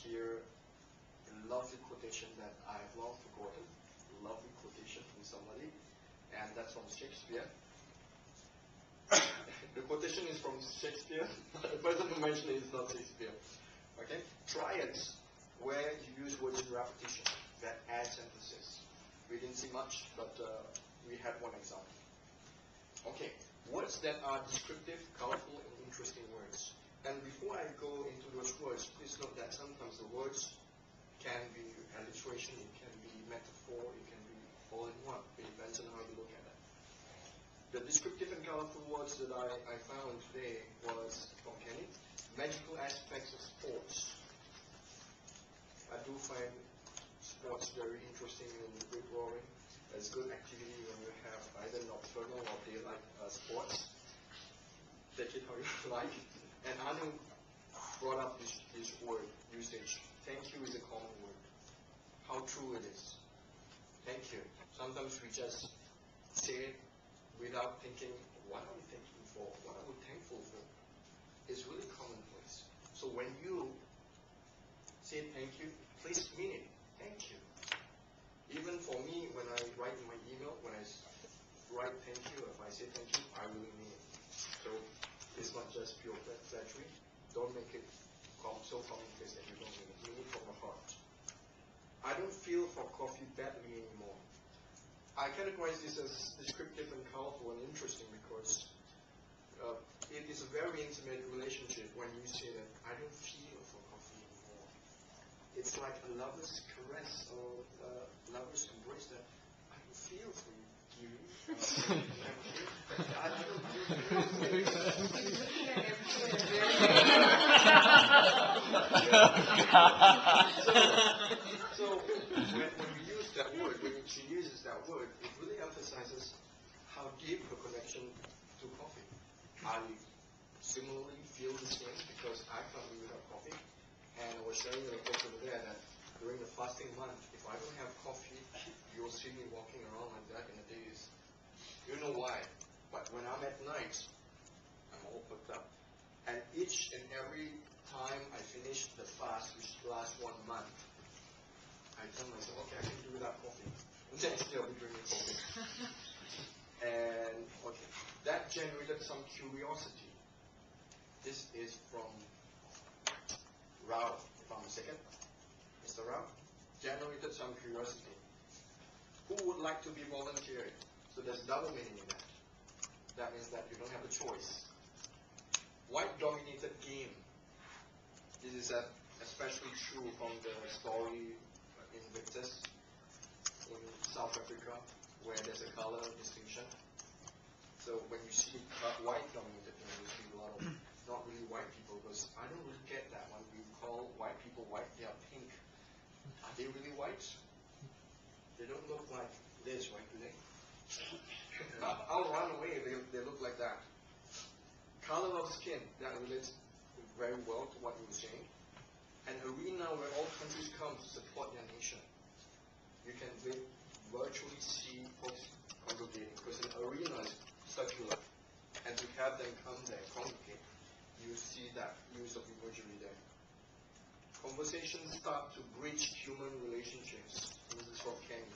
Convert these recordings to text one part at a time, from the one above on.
hear a lovely quotation that I have long forgotten. A lovely quotation from somebody, and that's from Shakespeare. The quotation is from Shakespeare. The person who mentioned it is not Shakespeare. Okay? Try it where you use words in repetition that adds emphasis. We didn't see much, but we had one example. Okay, words that are descriptive, colorful, and interesting words. And before I go into those words, please note that sometimes the words can be alliteration, it can be metaphor, it can be all in one. It depends on how you look at it. The descriptive and colorful words that I found today was from Kenny. Magical aspects of sports. I do find sports very interesting and good roaring. It's good activity when you have either nocturnal or daylight sports. Take it how you like. And Anu brought up this word usage. Thank you is a common word. How true it is. Thank you. Sometimes we just say it without thinking, what are we thankful for? What are we thankful for? It's really commonplace. So when you say thank you, please mean it. Thank you. Even for me, when I write in my email, when I write thank you, if I say thank you, I really mean it. So it's not just pure flattery. Don't make it so commonplace that you don't mean it. Mean it from the heart. I don't feel for coffee badly anymore. I categorize this as descriptive and colorful and interesting because it is a very intimate relationship when you say that I don't feel for coffee anymore. It's like a lover's caress or a lover's embrace that I don't feel for you, Kiri. I don't feel for you. So when we use that word, when she uses that word, it really emphasizes how deep her connection to coffee. I similarly feel the same because I can't live without coffee. And I was sharing with a coach over there that during the fasting month, if I don't have coffee, you'll see me walking around like that in the days. You know why? But when I'm at night, I'm all hooked up. And each and every time I finish the fast, which lasts 1 month, I tell myself, okay, I can do without coffee. Next day I'll be drinking coffee. And, okay, that generated some curiosity. This is from Rao, if I'm mistaken. Mr. Rao generated some curiosity. Who would like to be volunteering? So there's double meaning in that. That means that you don't have a choice. White-dominated game. This is especially true from the story in Victus in South Africa, where there's a color distinction. So when you see white-dominated game, you see a lot of not really white people, because I don't really get that. When we call white people white, they are pink. Are they really white? They don't look like this, right, do they? I'll run away if they look like that. Color of skin, that relates very well to what you were saying. An arena where all countries come to support their nation. You can virtually see folks congregating, because an arena is circular. And to have them come there, congregate, you see that use of imagery there. Conversations start to bridge human relationships. This is from Kenny.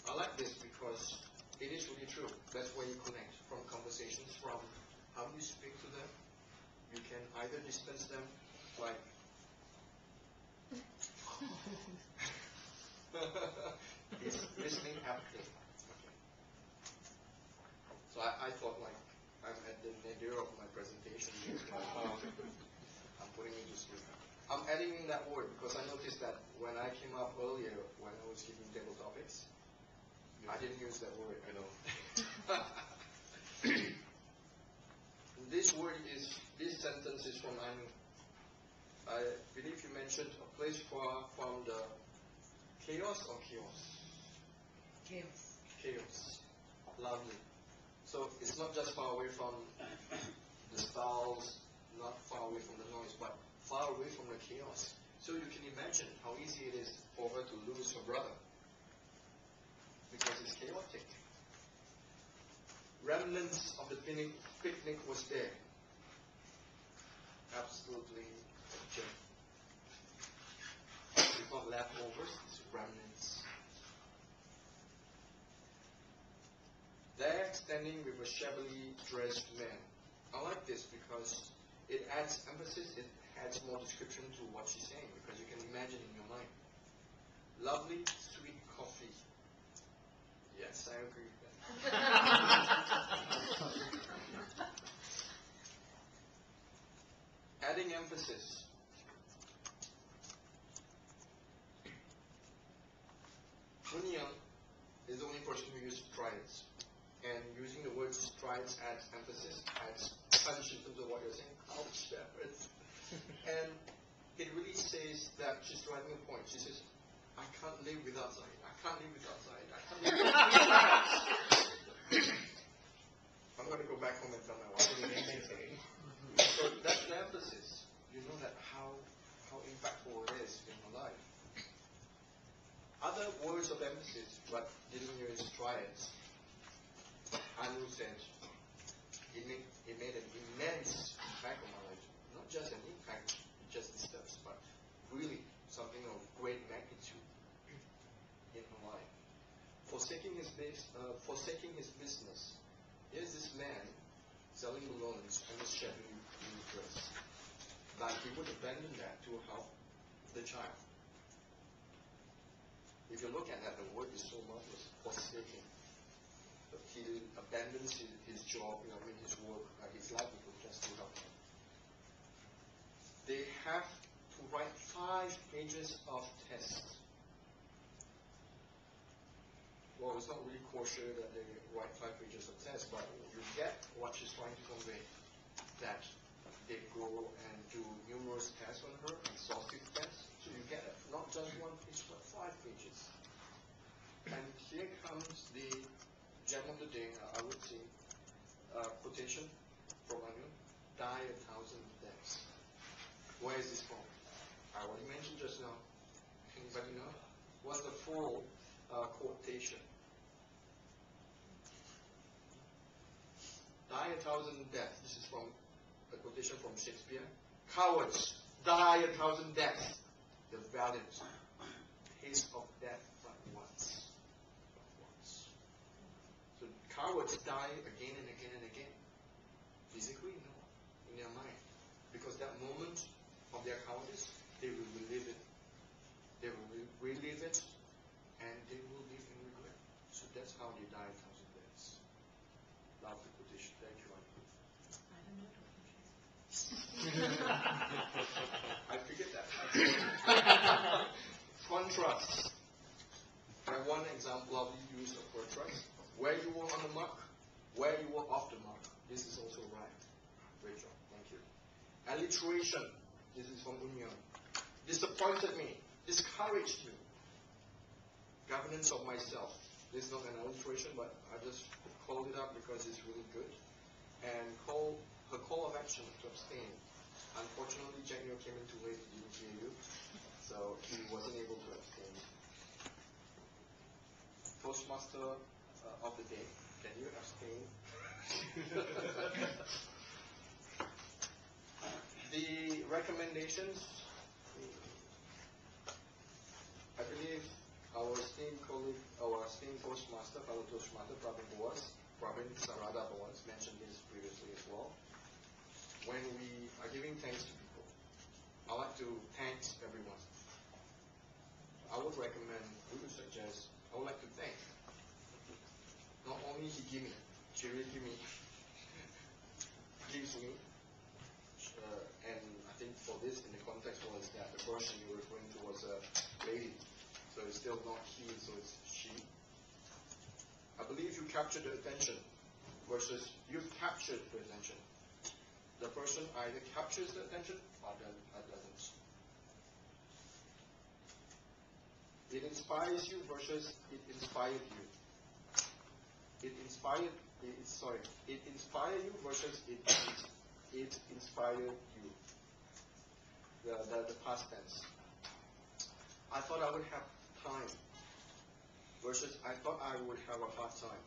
I like this because it is really true. That's where you connect from conversations, from how you speak to them. You can either distance them like he's listening aptly. Okay. So I thought like I'm at the nadir of my presentation. I'm putting it to sleep. I'm adding in that word because I noticed that when I came up earlier, when I was giving table topics, I didn't use that word. I know. This sentence is from Anu. I believe you mentioned a place far from the chaos or chaos? Chaos. Chaos. Lovely. So it's not just far away from the styles, not far away from the noise, but far away from the chaos. So you can imagine how easy it is for her to lose her brother, because it's chaotic. Remnants of the picnic was there. Absolutely. It's not leftovers, it's remnants. There, standing with a shabbily dressed man. I like this because it adds emphasis, it adds more description to what she's saying, because you can imagine in your mind. Lovely, sweet coffee. Yes, I agree with that. Adding emphasis. Hunyang is the only person who used strides. And using the word strides adds emphasis, adds punch in terms of what you're saying. Ouch, that hurts. And it really says that she's driving a point. She says, I can't live without Zaid. I can't live without Zaid. I can't live without Zaid. I'm going to go back home and tell my wife. So that's the emphasis. You know that how impactful it is in her life. Other words of emphasis, but didn't use strides. Anu said, it made an immense impact on my life. Not just an impact, just steps, but really something of great magnitude in her life. Forsaking his business. Here's this man selling balloons and was shabbily dressed. But he would abandon that to help the child. If you look at that, the word is so marvelous. Forsaking. But he abandons his job, his work, his livelihood just to help him. They have to write 5 pages of tests. Well, it's not really kosher that they write 5 pages of tests, but you get what she's trying to convey. That they go and do numerous tests on her, exhaustive tests. So you get not just 1 page, but 5 pages. And here comes the gem of the day, I would say, quotation from Anu, die 1,000 deaths. Where is this from? I already mentioned just now. Anybody know? What's the full quotation? Die 1,000 deaths. This is from a quotation from Shakespeare. Cowards, die 1,000 deaths. The valiant, taste of death but once. So cowards die again and again and again. Physically, no. In their mind. Because that moment of their cowardice, they will relive it. They will relive it, and they will live in regret. So that's how they die 1,000 deaths. Love the quotation. Thank you, Anu. I figured that. Contrast. And one example of the use of contrast. Where you were on the mark, where you were off the mark. This is also right. Great job. Thank you. Alliteration. This is from Unyan. Disappointed me. Discouraged me. Governance of myself. This is not an alliteration, but I just called it up because it's really good. And her call of action to abstain. Unfortunately, Jack Neo came in too late, he didn't hear you, so he wasn't able to abstain. Toastmaster of the day, can you abstain? The recommendations, I believe our esteemed colleague, our esteemed Toastmaster, fellow Toastmaster, Pravin Sarada Boas, mentioned this previously as well. When we are giving thanks to people, I like to thank everyone. I would recommend, we would suggest, I would like to thank. Not only he give me, she really gives me, and I think for this, in the context was that the person you're referring to was a lady. So it's still not he, so it's she. I believe you captured the attention versus you've captured the attention. The person either captures the attention or doesn't. It inspires you versus it inspired you. It inspired you versus it inspired you. The past tense. I thought I would have time versus I thought I would have a hard time.